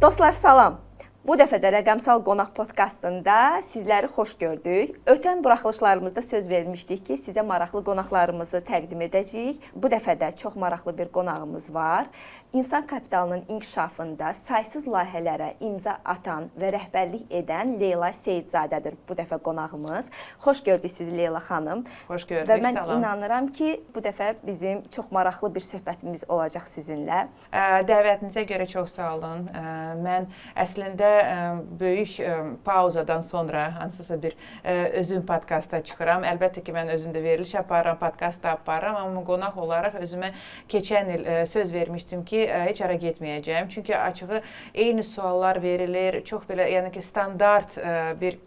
Dostlar, salam. Bu dəfə də Rəqəmsal Qonaq podkastında sizləri xoş gördük. Ötən buraxılışlarımızda söz vermişdik ki, sizə maraqlı qonaqlarımızı təqdim edəcəyik. Bu dəfə də çox maraqlı bir qonağımız var. İnsan kapitalının inkişafında saysız layihələrə imza atan və rəhbərlik edən Leyla Seyidzadədir bu dəfə qonağımız. Xoş gördük sizi Leyla xanım. Xoş gördük, və mən salam. inanıram ki, bu dəfə bizim çox maraqlı bir söhbətimiz olacaq sizinlə. Dəvətinizə görə çox sağ olun. Mən əslində böyük pauzadan sonra hansısa bir özüm podkasta çıxıram. Əlbəttə ki, mən özümdə veriliş aparıram, podkast da aparıram, amma qonaq olaraq özümə keçən il söz vermişdim ki, heç ara getməyəcəyəm. Çünki açığı eyni suallar verilir, çox belə, yəni ki, standart bir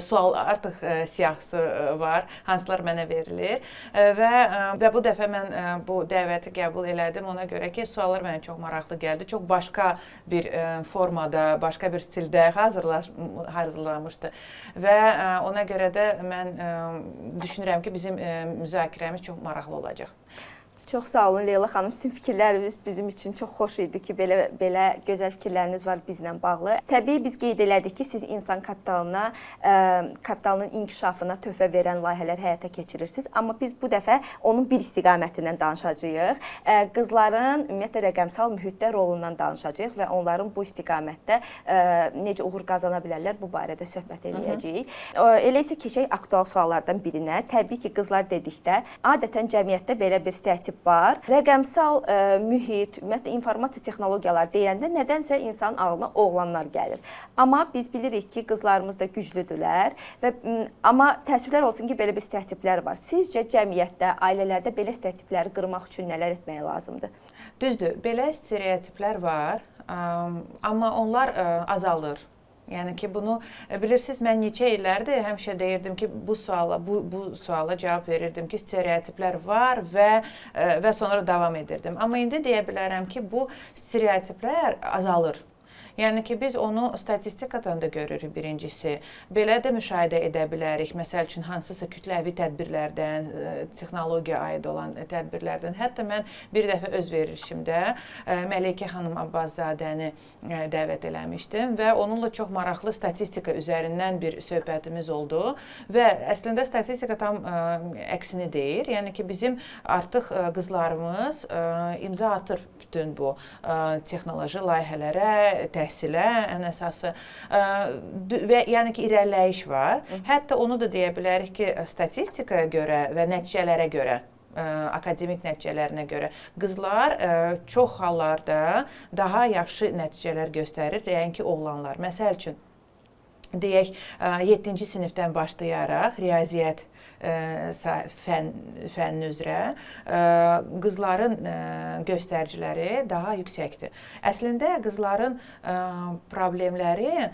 sual artıq siyahısı var, hansılar mənə verilir və bu dəfə mən bu dəvəti qəbul elədim ona görə ki, suallar mənə çox maraqlı gəldi. Çox başqa bir formada, başqa bir stildə hazırlanmışdı və ona görə də mən düşünürəm ki, bizim müzakirəmiz çox maraqlı olacaq. Çox sağ olun Leyla xanım. Sizin fikirləriniz bizim üçün çox xoş idi ki, belə gözəl fikirləriniz var bizlə bağlı. Təbii biz qeyd elədik ki, siz insan kapitalının inkişafına töhfə verən layihələr həyata keçirirsiniz. Amma biz bu dəfə onun bir istiqamətindən danışacağıq. Qızların ümumiyyətlə rəqəmsal mühitdə rolundan danışacağıq və onların bu istiqamətdə necə uğur qazana bilərlər bu barədə söhbət eləyəcəyik. Elə isə keçək aktual suallardan birinə. Təbii ki, qızlar dedikdə adətən cəmiyyətdə belə bir stereotip var. Rəqəmsal mühit, ümumiyyətlə informasiya texnologiyaları deyəndə nədənsə insanın ağlına oğlanlar gəlir. Amma biz bilirik ki, qızlarımız da güclüdürlər amma təəssüflər olsun ki, belə bir stereotiplər var. Sizcə cəmiyyətdə, ailələrdə belə stereotipləri qırmaq üçün nələr etmək lazımdır? Düzdür, belə stereotiplər var, amma onlar azalır. Yəni ki, bunu bilirsiniz, mən neçə illərdir həmişə deyirdim ki, bu suala cavab verirdim ki, stereotiplər var və sonra davam edirdim. Amma indi deyə bilərəm ki, bu stereotiplər azalır. Yəni ki, biz onu statistikadan da görürük birincisi. Belə də müşahidə edə bilərik. Məsəl üçün, hansısa kütləvi tədbirlərdən, texnologiya aid olan tədbirlərdən. Hətta mən bir dəfə öz verilişimdə Məleykə xanım Abbaszadəni dəvət eləmişdim və onunla çox maraqlı statistika üzərindən bir söhbətimiz oldu. Və əslində statistika tam əksini deyir. Yəni ki, bizim artıq qızlarımız imza atır bütün bu texnoloji layihələrə, təhsilə ən əsası və yəni ki, irəliləyiş var. Hətta onu da deyə bilərik ki, statistikaya görə və nəticələrə görə, akademik nəticələrinə görə qızlar çox hallarda daha yaxşı nəticələr göstərir, yəni ki, oğlanlar. Məsəl üçün, deyək, 7-ci sinifdən başlayaraq riyaziyyat fənni üzrə qızların göstəriciləri daha yüksəkdir. Əslində, qızların problemləri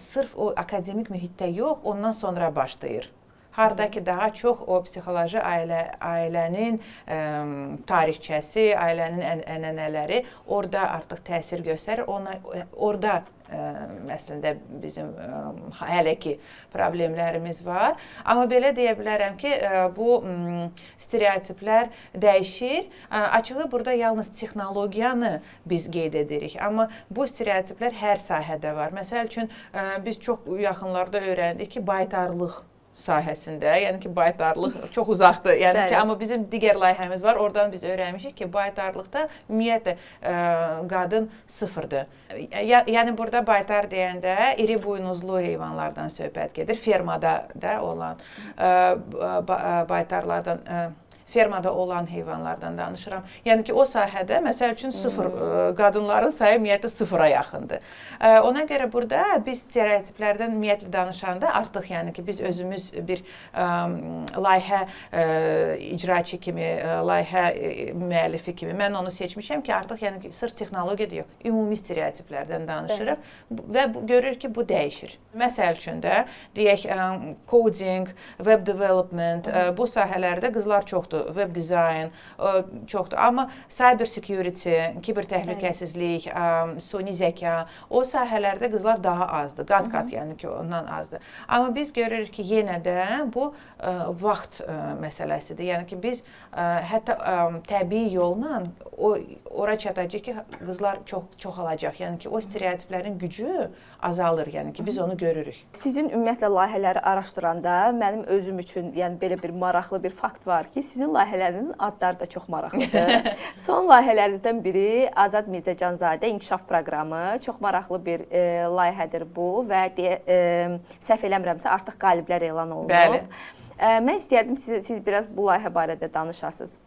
sırf o akademik mühitdə yox, ondan sonra başlayır. Harada ki, daha çox o psixoloji ailənin tarixçəsi, ailənin ənənələri orada artıq təsir göstərir. Orada əslində bizim hələ ki problemlərimiz var. Amma belə deyə bilərəm ki, bu stereotiplər dəyişir. Açığı burada yalnız texnologiyanı biz qeyd edirik. Amma bu stereotiplər hər sahədə var. Məsəl üçün, biz çox yaxınlarda öyrəndik ki, baytarlıq sahəsində, yəni ki, baytarlıq çox uzaqdır. Yəni ki, amma bizim digər layihəmiz var. Oradan biz öyrənmişik ki, baytarlıqda ümumiyyətlə qadın sıfırdır. Yəni burada baytar deyəndə iri buynuzlu heyvanlardan söhbət gedir. Fermada da olan baytarlardan fermada olan heyvanlardan danışıram. Yəni ki, o sahədə, məsəl üçün, qadınların sayı ümumiyyətlə sıfıra yaxındır. Ona görə burada biz stereotiplərdən ümumiyyətlə danışanda artıq, yəni ki, biz özümüz bir layihə icraçı kimi, layihə müəllifi kimi, mən onu seçmişəm ki, artıq, yəni ki, sırf texnologiyada yox, ümumi stereotiplərdən danışırıq və görürük ki, bu dəyişir. Məsəl üçün də, deyək, coding, web development, bu sahələrdə qızlar çoxdur. çoxdur, web dizayn çoxdur. Amma cyber security, kiber təhlükəsizlik, süni zəka, o sahələrdə qızlar daha azdır. Qat-qat, yəni ki, ondan azdır. Amma biz görürük ki, yenə də bu vaxt məsələsidir. Yəni ki, biz hətta təbii yolla ora çatacaq ki, qızlar çoxalacaq. Yəni ki, o stereotiplərin gücü azalır. Yəni ki, biz onu görürük. Sizin ümumiyyətlə layihələri araşdıranda mənim özüm üçün, yəni belə bir maraqlı bir fakt var ki, sizin layihələrinizin adları da çox maraqlıdır. Son layihələrinizdən biri Azad Mirzəcanzadə İnkişaf Proqramı. Çox maraqlı bir layihədir bu və səhv eləmirəmsə artıq qaliblər elan olunub. Bəli. Mən istəyərdim siz biraz bu layihə barədə danışasınız.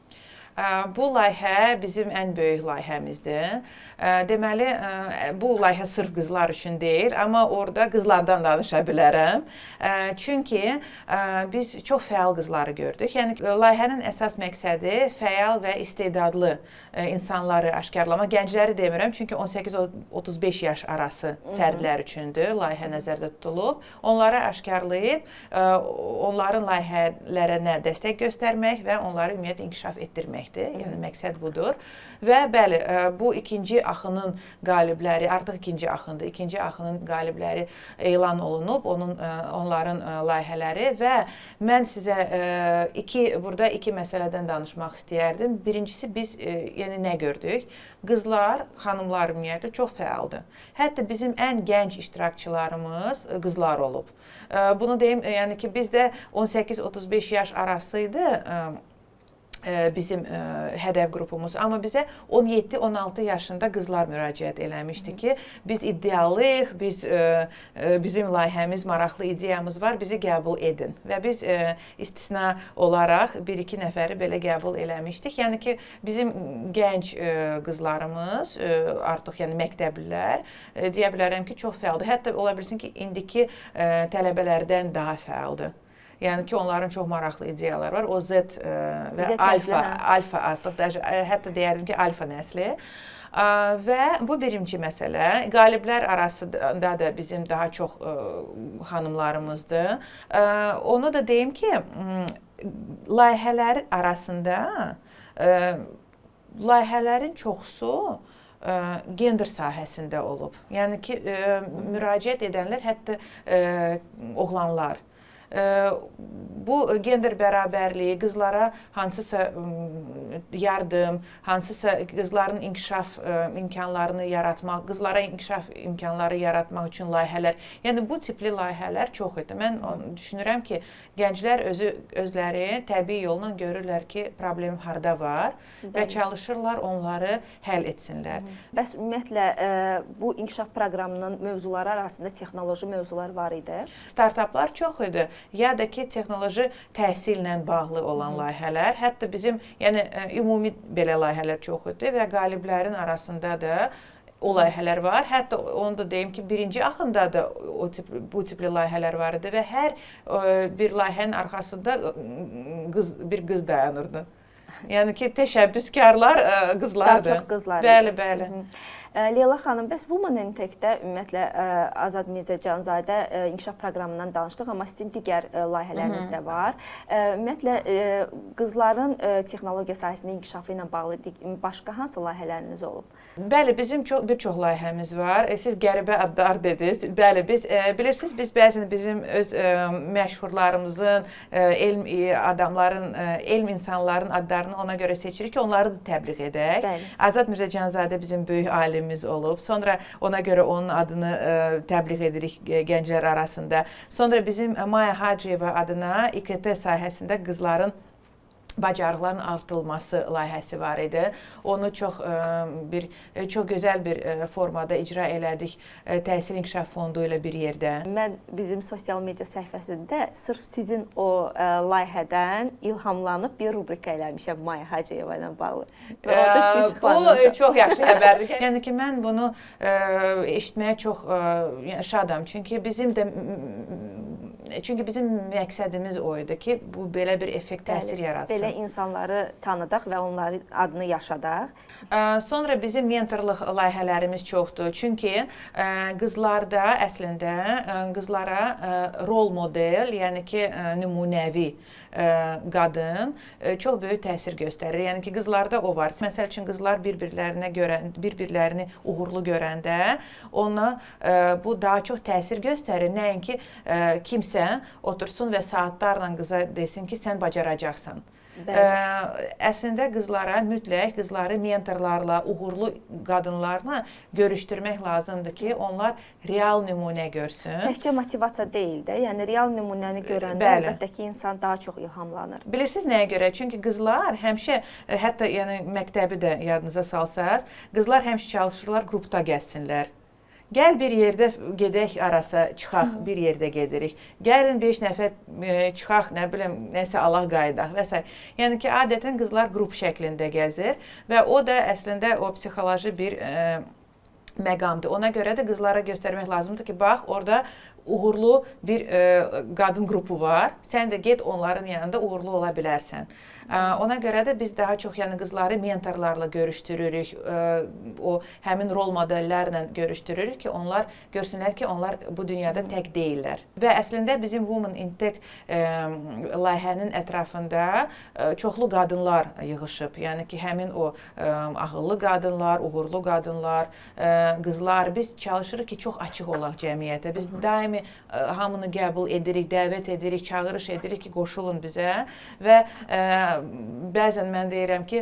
Bu layihə bizim ən böyük layihəmizdir. Deməli, bu layihə sırf qızlar üçün deyil, amma orada qızlardan danışa bilərəm. Çünki biz çox fəal qızları gördük. Yəni layihənin əsas məqsədi fəal və istedadlı insanları aşkarlamaq. Gəncləri demirəm, çünki 18-35 yaş arası fərdlər üçündür layihə nəzərdə tutulub. Onları aşkarlayıb, onların layihələrinə dəstək göstərmək və onları ümumiyyətlə inkişaf etdirmək. Yəni məqsəd budur. Və bəli, bu ikinci axının qalibləri, artıq ikinci axındır. İkinci axının qalibləri elan olunub, onların layihələri və mən sizə burada iki məsələdən danışmaq istəyərdim. Birincisi biz yəni nə gördük? Qızlar, xanımlar ümumiyyətlə çox fəaldır. Hətta bizim ən gənc iştirakçılarımız qızlar olub. Bunu deyim, yəni ki, bizdə 18-35 yaş arasıydı bizim hədəf qrupumuz. Amma bizə 17-16 yaşında qızlar müraciət eləmişdi ki, biz iddialıyıq, bizim layihəmiz, maraqlı ideyamız var, bizi qəbul edin. Və biz istisna olaraq 1-2 nəfəri belə qəbul eləmişdik. Yəni ki, bizim gənc qızlarımız, artıq yəni məktəblilər, deyə bilərəm ki, çox fəaldır. Hətta ola bilsin ki, indiki tələbələrdən daha fəaldır. Yəni ki, onların çox maraqlı ideyaları var. O Z və alfa artıq, hətta deyərdim ki, alfa nəsli. Və bu birinci məsələ. Qaliblər arasında da bizim daha çox xanımlarımızdır. Onu da deyim ki, layihələr arasında layihələrin çoxusu gender sahəsində olub. Yəni ki, müraciət edənlər hətta oğlanlar. Bu gender bərabərliyi, qızlara hansısa yardım, hansısa qızların inkişaf imkanlarını yaratmaq, qızlara inkişaf imkanları yaratmaq üçün layihələr. Yəni bu tipli layihələr çox idi. Mən düşünürəm ki, gənclər özləri təbii yolla görürlər ki, problem harda var və çalışırlar onları həll etsinlər. Bəs ümumiyyətlə bu inkişaf proqramının mövzuları arasında texnoloji mövzular var idi? Startaplar çox idi. Ya da ki, texnoloji təhsillə bağlı olan layihələr, hətta bizim, yəni ümumi belə layihələr çox idi və qaliblərin arasında da o layihələr var. Hətta onu da deyim ki, birinci axında da bu tipli layihələr var idi və hər bir layihənin arxasında bir qız dayanırdı. Yəni ki, təşəbbüskarlar qızlardır. Daha çox qızlar. Bəli, bəli. Leyla xanım, bəs Women in Tech-də ümumiyyətlə Azad Mirzəcanzadə inkişaf proqramından danışdıq, amma sizin digər layihələriniz də var. Ümumiyyətlə, qızların texnologiya sahəsinin inkişafı ilə bağlı başqa hansı layihələriniz olub? Bəli, bizim bir çox layihəmiz var. Siz qəribə adlar dediniz. Bəli, bilirsiniz, biz bəzən bizim öz məşhurlarımızın, elm adamların, elm insanların adlarını ona görə seçirik ki, onları da təbliğ edək. Azad Mirzəcanzadə bizim böyük alimimiz olub. Sonra ona görə onun adını təbliğ edirik gənclər arasında. Sonra bizim Maya Hacıyeva adına İKT sahəsində qızların bacarıqların artırılması layihəsi var idi. Onu çox gözəl bir formada icra elədik Təhsil İnkişaf Fondu ilə bir yerdə. Mən bizim sosial media səhifəsində sırf sizin o layihədən ilhamlanıb bir rubrika eləmişəm Maya Hacıyeva ilə bağlı. Bu çox yaxşı xəbərdir. Yəni ki, mən bunu eşitməyə çox şadam. Çünki bizim məqsədimiz o idi ki, bu belə bir effekt təsir yaratsın. Belə insanları tanıdaq və onların adını yaşadaq. Sonra bizim mentorluq layihələrimiz çoxdur. Çünki qızlarda əslində qızlara rol model, yəni ki, nümunəvi qadın çox böyük təsir göstərir. Yəni ki, qızlarda o var. Məsəl üçün qızlar bir-birlərini uğurlu görəndə ona bu daha çox təsir göstərir. Nəinki kimsə otursun və saatlarla qıza desin ki, sən bacaracaqsan. Əslində qızlara mütləq qızları mentorlarla, uğurlu qadınlarla görüşdürmək lazımdır ki, onlar real nümunə görsün. Təkcə motivasiya deyil də, yəni real nümunəni görəndə əlbəttə ki, insan daha çox ilhamlanır. Bilirsiniz nəyə görə? Çünki qızlar həmişə, hətta yəni məktəbi də yadınıza salsaz, qızlar həmişə çalışırlar qrupda gəzsinlər. Gəl bir yerdə gedək arasa, çıxaq, bir yerdə gedirik. Gəlin 5 nəfər çıxaq, nə bilim, nəsə alaq qayıdaq və s. Yəni ki, adətən qızlar qrup şəklində gəzir və o da əslində o psixoloji bir məqamdır. Ona görə də qızlara göstərmək lazımdır ki, bax, orada uğurlu bir qadın qrupu var. Sən də get onların yanında uğurlu ola bilərsən. Ona görə də biz daha çox yəni qızları mentorlarla görüşdürürük, o həmin rol modellərlə görüşdürürük ki, onlar görsünlər ki, onlar bu dünyada tək deyillər. Və əslində bizim Women in Tech layihənin ətrafında çoxlu qadınlar yığışıb. Yəni ki, həmin o ağıllı qadınlar, uğurlu qadınlar, qızlar, biz çalışırıq ki, çox açıq olaq cəmiyyətə. Biz daimi hamını qəbul edirik, dəvət edirik, çağırış edirik ki, qoşulun bizə və bəzən mən deyirəm ki,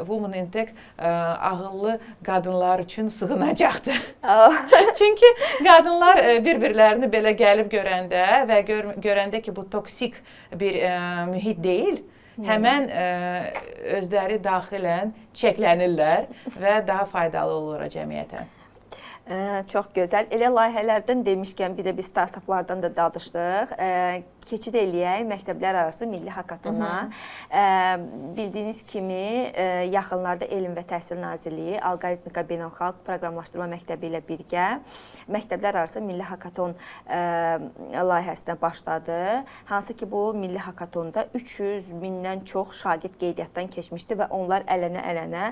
Women in Tech ağıllı qadınlar üçün sığınacaqdır. Çünki qadınlar bir-birlərini belə gəlib görəndə və görəndə ki, bu toksik bir mühit deyil, həmən özləri daxilən çəklənirlər və daha faydalı olur cəmiyyətə. Çox gözəl. Elə layihələrdən demişkən, bir də biz startaplardan da danışdıq. Keçid eləyək məktəblər arası milli hakatona. Bildiyiniz kimi, yaxınlarda Elm və Təhsil Nazirliyi Alqoritmika Beynəlxalq Proqramlaşdırma Məktəbi ilə birgə məktəblər arası milli hakaton layihəsinə başladı. Hansı ki, bu milli hakatonda 300 mindən çox şagird qeydiyyatdan keçmişdi və onlar ələnə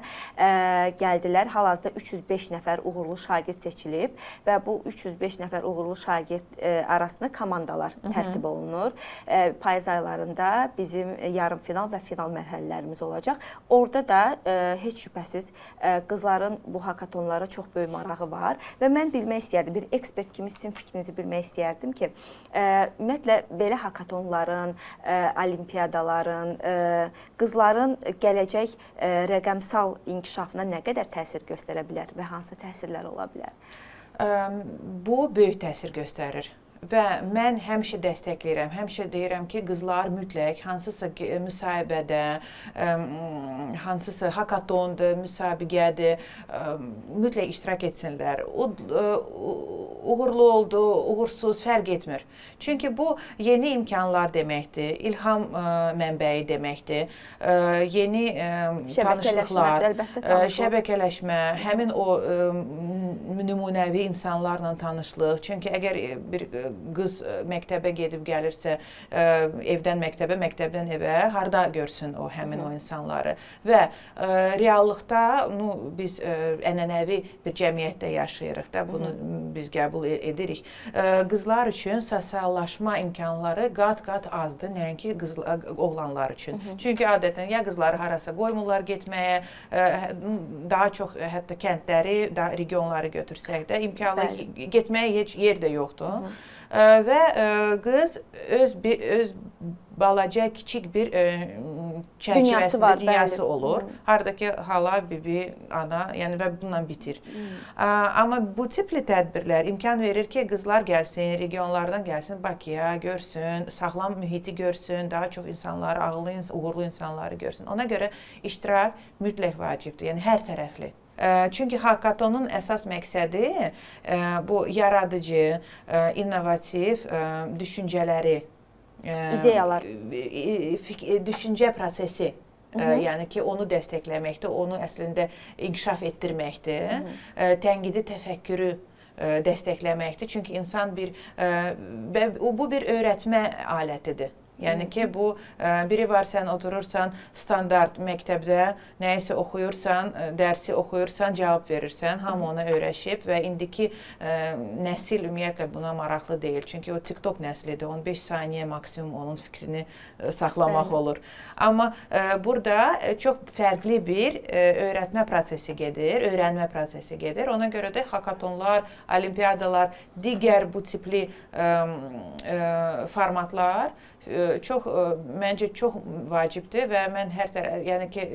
gəldilər. Hal-hazırda 305 nəfər uğurlu şagird seçilib və bu 305 nəfər uğurlu şagird arasında komandalar tərtib olunur. Payız aylarında bizim yarım final və final mərhələlərimiz olacaq. Orada da heç şübhəsiz qızların bu hakatonlara çox böyük marağı var və mən bilmək istəyərdim, bir ekspert kimi sizin fikrinizi bilmək istəyərdim ki, ümumiyyətlə belə hakatonların, olimpiyadaların, qızların gələcək rəqəmsal inkişafına nə qədər təsir göstərə bilər və hansı təsirlər ola bilər? Bu böyük təsir göstərir. Və mən həmişə dəstəkləyirəm, həmişə deyirəm ki, qızlar mütləq hansısa müsahibədə, hansısa hakatondur, müsabiqədir, mütləq iştirak etsinlər. Uğurlu oldu, uğursuz, fərq etmir. Çünki bu yeni imkanlar deməkdir, ilham mənbəyi deməkdir, yeni tanışlıqlar, şəbəkələşmə, həmin o nümunəvi insanlarla tanışlıq. Çünki əgər bir qız məktəbə gedib gəlirsə, evdən məktəbə, məktəbdən evə, harda görsün o həmin o insanları. Və reallıqda biz ənənəvi bir cəmiyyətdə yaşayırıq da, bunu biz qəbul edirik. Qızlar üçün sosiallaşma imkanları qat-qat azdır, nəinki oğlanlar üçün. Çünki adətən ya qızları harasa qoymurlar getməyə, daha çox hətta kəndləri, regionları götürsək də imkanı getməyə heç yer də yoxdur. Və qız öz balaca, kiçik bir çərçivəsində dünyası olur. Haradakı hala, bibi, ana, yəni və bununla bitir. Amma bu tipli tədbirlər imkan verir ki, qızlar gəlsin, regionlardan gəlsin, Bakıya görsün, sağlam mühiti görsün, daha çox insanları, ağıllı, uğurlu insanları görsün. Ona görə iştirak mütləq vacibdir, yəni hər tərəfli. Çünki hakatonun əsas məqsədi bu yaradıcı, innovativ düşüncələri, ideyalar, düşüncə prosesi, yəni ki, onu dəstəkləməkdir, onu əslində inkişaf etdirməkdir, tənqidi təfəkkürü dəstəkləməkdir. Çünki insan bu bir öyrətmə alətidir. Yəni ki, bu biri var, sən oturursan standart məktəbdə nəyisə oxuyursan, dərsi oxuyursan, cavab verirsən, hamı ona öyrəşib və indiki nəsil ümumiyyətlə buna maraqlı deyil. Çünki o TikTok nəslidir, 15 saniyə maksimum onun fikrini saxlamaq olur. Amma burada çox fərqli bir öyrətmə prosesi gedir, öyrənmə prosesi gedir. Ona görə də hakatonlar, olimpiyadalar, digər bu tipli formatlar məncə çox vacibdir və mən hər tərəf, yəni ki,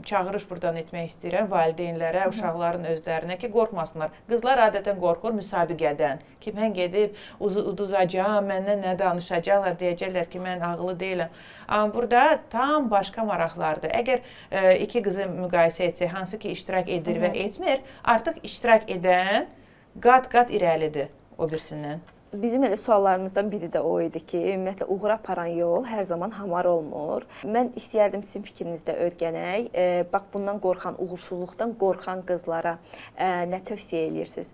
çağırış buradan etmək istəyirəm valideynlərə, uşaqların özlərinə ki, qorxmasınlar. Qızlar adətən qorxur müsabiqədən ki, mən gedib uduzacağam, məndən nə danışacaqlar, deyəcəklər ki, mən ağıllı deyiləm. Amma burada tam başqa maraqlardır. Əgər iki qızı müqayisə etsək, hansı ki iştirak edir və etmir, artıq iştirak edən qat-qat irəlidir o birisindən. Bizim elə suallarımızdan biri də o idi ki, ümumiyyətlə uğura aparan yol hər zaman hamar olmur. Mən istəyərdim sizin fikrinizdə öyrənək. Bax, bundan qorxan, uğursuzluqdan qorxan qızlara nə tövsiyə edirsiniz?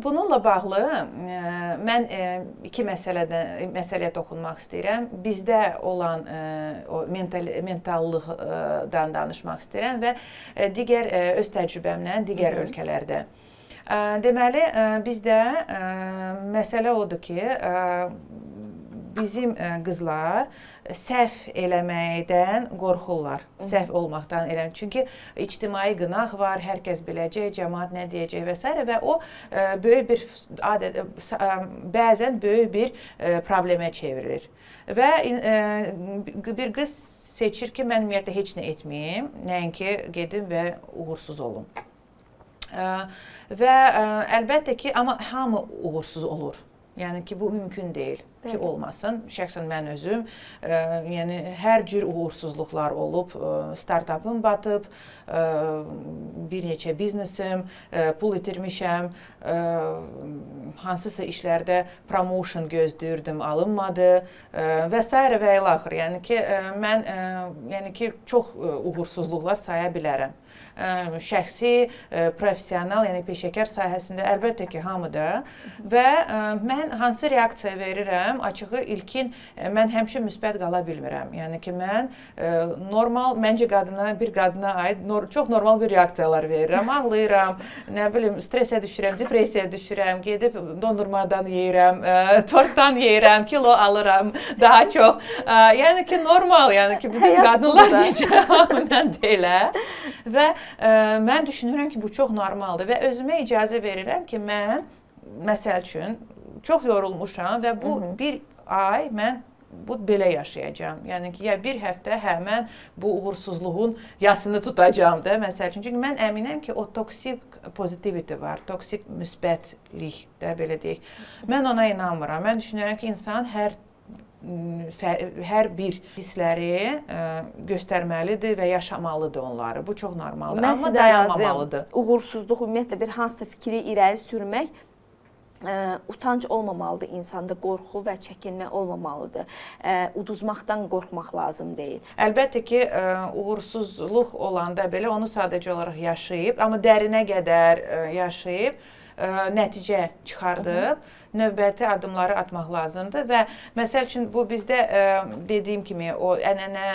Bununla bağlı mən iki məsələyə toxunmaq istəyirəm. Bizdə olan o mentallıqdan danışmaq istəyirəm və digər öz təcrübəmlə digər ölkələrdə. Deməli, bizdə məsələ odur ki, bizim qızlar səhv eləməkdən qorxurlar, səhv olmaqdan eləmək. Çünki ictimai qınaq var, hər kəs biləcək, cəmaət nə deyəcək və s. və o böyük bir bəzən böyük bir problemə çevrilir. Və bir qız seçir ki, mən ümumiyyətlə heç nə etməyim, nəinki gedim və uğursuz olum. Və əlbəttə ki, amma hamı uğursuz olur. Yəni ki, bu mümkün deyil ki, olmasın. Şəxsən mən özüm, yəni hər cür uğursuzluqlar olub, startupım batıb, bir neçə biznesim, pul itirmişəm, hansısa işlərdə promotion gözləyirdim, alınmadı və s. və ilaxır. Yəni ki, mən çox uğursuzluqlar saya bilərəm. Şəxsi, professional, yəni peşəkar sahəsində əlbəttə ki, hamıda və mən hansı reaksiya verirəm, açığı ilkin mən həmişə müsbət qala bilmirəm. Yəni ki, mən normal, məncə bir qadına aid çox normal bir reaksiyalar verirəm. Ağlayıram, nə bilim, stresə düşürəm, depressiyaya düşürəm, gedib dondurmadan yeyirəm, tortdan yeyirəm, kilo alıram daha çox. Yəni ki, normal, yəni ki, bütün qadınlar necə, mən də elə. Və mən düşünürəm ki, bu çox normaldır və özümə icazə verirəm ki, mən, məsəl üçün, çox yorulmuşam və bu bir ay mən belə yaşayacağam. Yəni ki, ya bir həftə mən bu uğursuzluğun yasını tutacağam da, məsəl üçün. Çünki mən əminəm ki, o toksik pozitivity var, toksik müsbətlik də, belə deyək. Mən ona inanmıram. Mən düşünürəm ki, insan hər bir hissləri göstərməlidir və yaşamalıdır onları. Bu çox normaldır, amma dayanmamalıdır. Uğursuzluq, ümumiyyətlə bir hansısa fikri irəli sürmək utanc olmamalıdır insanda, qorxu və çəkinmə olmamalıdır. Uduzmaqdan qorxmaq lazım deyil. Əlbəttə ki, uğursuzluq olanda belə onu sadəcə olaraq yaşayıb, amma dərinə qədər yaşayıb, nəticə çıxardıb, növbəti addımları atmaq lazımdır və məsəl üçün bu bizdə dediyim kimi o ənənə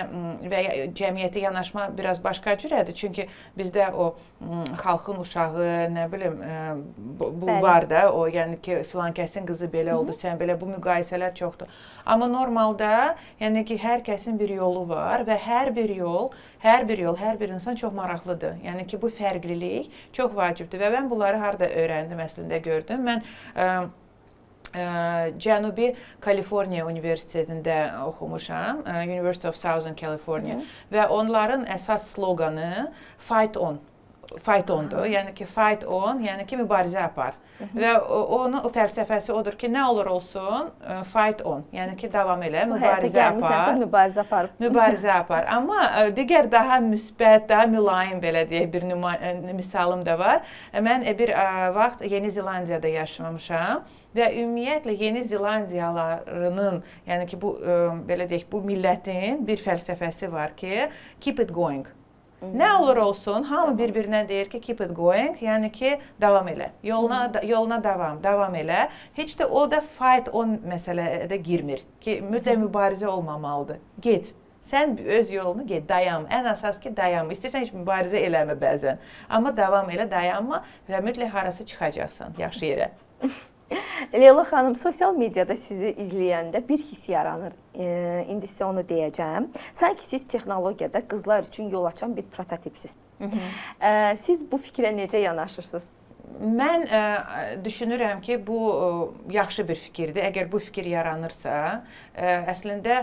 və cəmiyyətə yanaşma biraz başqa cürədir. Çünki bizdə o xalqın uşağı, nə bilim, bu var da, o yəni ki, filan kəsin qızı belə oldu, sən belə, bu müqayisələr çoxdur. Amma normalda, yəni ki, hər kəsin bir yolu var və hər bir yol, hər bir insan çox maraqlıdır. Yəni ki, bu fərqlilik çox vacibdir və mən bunları harada öyrəndim, əslində gördüm. Mən Cənubi Kaliforniya Universitetində oxumuşam, University of Southern California və onların əsas sloqanı Fight On. Fight ondur, yəni ki, fight on, yəni ki, mübarizə apar. Və onun fəlsəfəsi odur ki, nə olur olsun, fight on, yəni ki, davam elə, mübarizə apar. Mübarizə apar. Amma digər daha müsbət, daha mülayim, belə deyək, bir misalım da var. Mən bir vaxt Yeni Zelandiyada yaşamışam və ümumiyyətlə Yeni Zelandiyalılarının, yəni ki, bu, belə deyək, bu millətin bir fəlsəfəsi var ki, keep it going. Nə olur olsun, hamı bir-birinə deyir ki, keep it going, yəni ki, davam elə. Yoluna davam elə. Heç də o da fight on məsələdə girmir ki, mütləq mübarizə olmamalıdır. Get. Sən öz yolunu get, dayanma. Ən əsas ki, dayanma. İstəyirsən heç mübarizə eləmə bəzən. Amma davam elə, dayanma və mütləq harası çıxacaqsan, yaxşı yerə. Leyla xanım, sosial mediada sizi izləyəndə bir hiss yaranır. İndi sizə onu deyəcəm. Sanki siz texnologiyada qızlar üçün yol açan bir prototipsiz. Siz bu fikrə necə yanaşırsınız? Mən düşünürəm ki, bu yaxşı bir fikirdir. Əgər bu fikir yaranırsa, əslində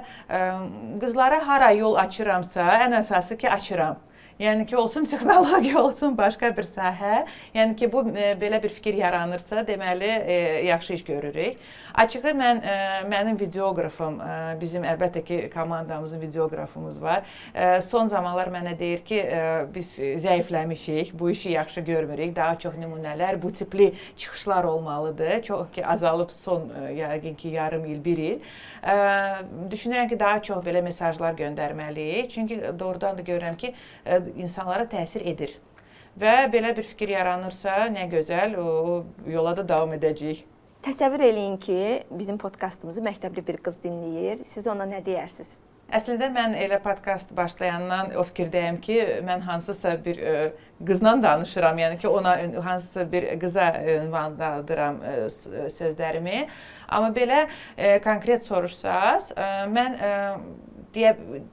qızlara hara yol açıramsa, ən əsası ki, açıram. Yəni ki, olsun texnologiya, olsun başqa bir sahə. Yəni ki, bu belə bir fikir yaranırsa, deməli yaxşı iş görürük. Açığı mənim videoqrafım, bizim əlbəttə ki, komandamızın videoqrafımız var. Son zamanlar mənə deyir ki, biz zəifləmişik, bu işi yaxşı görmürük. Daha çox nümunələr, bu tipli çıxışlar olmalıdır. Çox ki, azalıb son yəqin ki, yarım il, bir il. Düşünürəm ki, daha çox belə mesajlar göndərməliyik. Çünki doğrudan da görürəm ki, insanlara təsir edir. Və belə bir fikir yaranırsa, nə gözəl, o yola da davam edəcəyik. Təsəvvür eləyin ki, bizim podkastımızı məktəbli bir qız dinləyir. Siz ona nə deyərsiniz? Əslində mən elə podkast başlayandan o fikirdəyəm ki, mən hansısa bir qızla danışıram, yəni ki, ona hansısa bir qıza ünvanladıram sözlərimi. Amma belə konkret soruşsaz, mən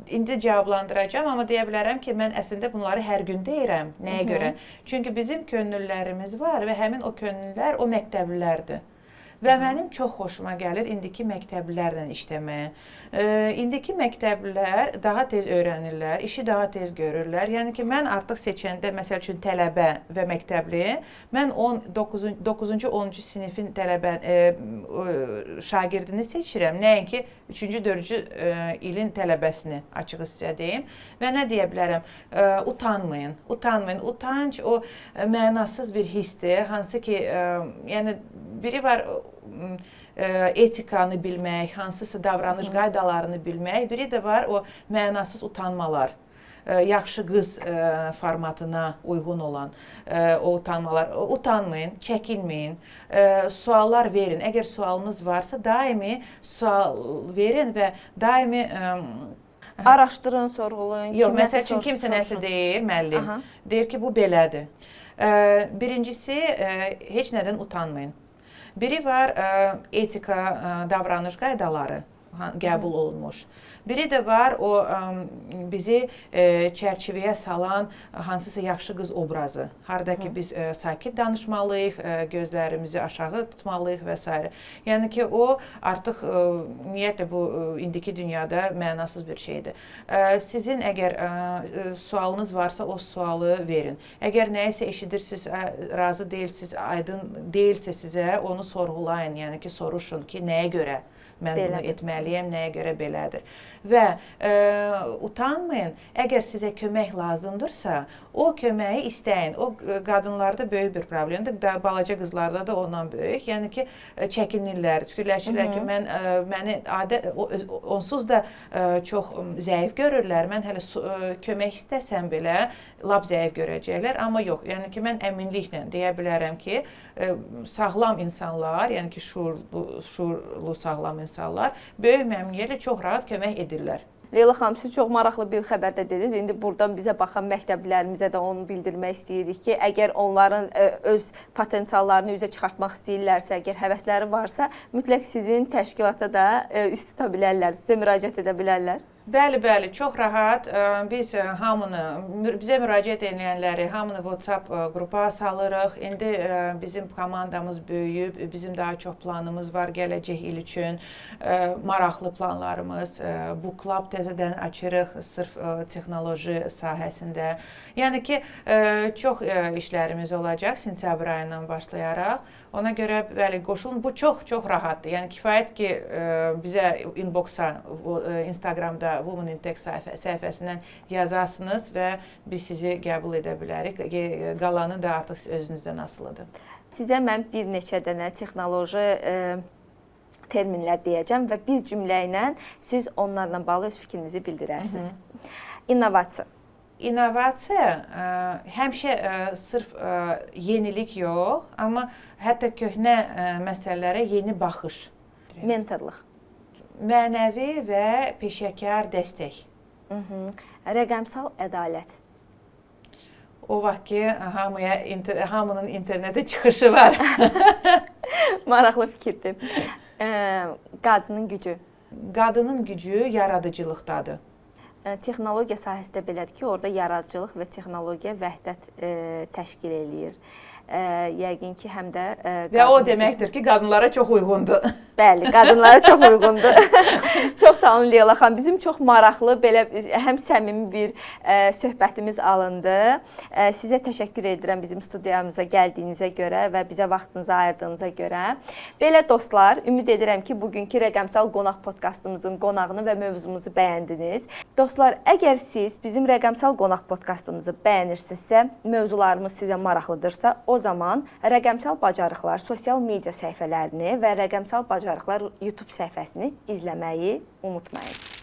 indi cavablandıracağam, amma deyə bilərəm ki, mən əslində bunları hər gün deyirəm. Nəyə görə? Çünki bizim könüllülərimiz var və həmin o könüllülər o məktəblilərdir. Və mənim çox xoşuma gəlir indiki məktəblilərlə işləməyə. İndiki məktəblilər daha tez öyrənirlər, işi daha tez görürlər. Yəni ki, mən artıq seçəndə, məsəl üçün tələbə və məktəbli, mən 9-cu, 10-cu sinifin şagirdini seçirəm. Nəinki 3-cü, 4-cü ilin tələbəsini, açığı sizə deyim. Və nə deyə bilərəm? Utanmayın, utanmayın. Utanc o mənasız bir hissdir, hansı ki, yəni biri var etikanı bilmək, hansısa davranış qaydalarını bilmək, biri də var o mənasız utanmalar. Yaxşı qız formatına uyğun olan o utanmalar. Utanmayın, çəkinməyin, suallar verin. Əgər sualınız varsa, daimi sual verin və daimi araşdırın, sorğulayın. Yox, məsəl üçün kimsə nəsə deyir, müəllim, deyir ki, bu belədir. Birincisi, heç nədən utanmayın. Biri var etika, davranış qaydaları qəbul olunmuş. Biri də var o bizi çərçivəyə salan hansısa yaxşı qız obrazı. Harada ki biz sakit danışmalıyıq, gözlərimizi aşağı tutmalıyıq və s. Yəni ki o artıq ümumiyyətlə bu indiki dünyada mənasız bir şeydir. Sizin əgər sualınız varsa o sualı verin. Əgər nəyisə eşidirsiniz, razı deyilsiniz, aydın deyilsə sizə onu sorğulayın. Yəni ki soruşun ki nəyə görə mən bunu etməliyəm, nəyə görə belədir. Və utanmayın, əgər sizə kömək lazımdırsa, o köməyi istəyin. O qadınlarda böyük bir problemdir, balaca qızlarda da ondan böyük. Yəni ki, çəkinirlər, fikirləşirlər ki, məni onsuz da çox zəif görürlər. Mən hələ kömək istəsəm belə lap zəif görəcəklər, amma yox. Yəni ki, mən əminliklə deyə bilərəm ki, sağlam insanlar, yəni ki, şuurlu sağlam insanlar böyük məmnuniyyətlə çox rahat kömək edirlər. Leyla xanım, siz çox maraqlı bir xəbərdə dediniz. İndi buradan bizə baxan məktəblilərimizə də onu bildirmək istəyirik ki, əgər onların öz potensiallarını üzə çıxartmaq istəyirlərsə, əgər həvəsləri varsa, mütləq sizin təşkilata da üst tuta bilərlər, sizə müraciət edə bilərlər. Bəli, bəli, çox rahat. Biz hamını, bizə müraciət edənləri hamını WhatsApp qrupa salırıq. İndi bizim komandamız böyüyüb, bizim daha çox planımız var gələcək il üçün. Maraqlı planlarımız, bu klub təzədən açırıq sırf texnoloji sahəsində. Yəni ki, çox işlərimiz olacaq sentyabr ayından başlayaraq. Ona görə bəli, qoşulun. Bu çox rahatdır. Yəni kifayət ki, bizə inboxa, Instagramda Women in Tech səhifəsindən yazasınız və biz sizi qəbul edə bilərik. Qalanı da artıq özünüzdən asılıdır. Sizə mən bir neçə dənə texnoloji terminlər deyəcəm və bir cümlə ilə siz onlarla bağlı öz fikrinizi bildirərsiniz. İnnovasiya. innovasiya həmişə sırf yenilik yox, amma hətta köhnə məsələlərə yeni baxış. Mentorluq. Mənəvi və peşəkar dəstək. Rəqəmsal ədalət. O vaxt ki, hamının internetə çıxışı var. Maraqlı fikirdir. Qadının gücü. Qadının gücü yaradıcılıqdadır. Texnologiya sahəsində belədir ki, orada yaradıcılıq və texnologiya vəhdət təşkil eləyir. Yəqin ki, həm də və o deməkdir ki, qadınlara çox uyğundur. Bəli, qadınlara çox uyğundur. Çox sağ olun Leyla xanım. Bizim çox maraqlı belə həm səmimi bir söhbətimiz alındı. Sizə təşəkkür edirəm bizim studiyamıza gəldiyinizə görə və bizə vaxtınızı ayırdığınıza görə. Belə dostlar, ümid edirəm ki, bugünkü Rəqəmsal Qonaq podkastımızın qonağını və mövzumuzu bəyəndiniz. Dostlar, əgər siz bizim Rəqəmsal Qonaq podkastımızı bəyənirsinizsə, mövzularımız sizə maraqlıdırsa, o zaman Rəqəmsal Bacarıqlar sosial media səhifələrini və Rəqəmsal Bacarıqlar YouTube səhifəsini izləməyi unutmayın.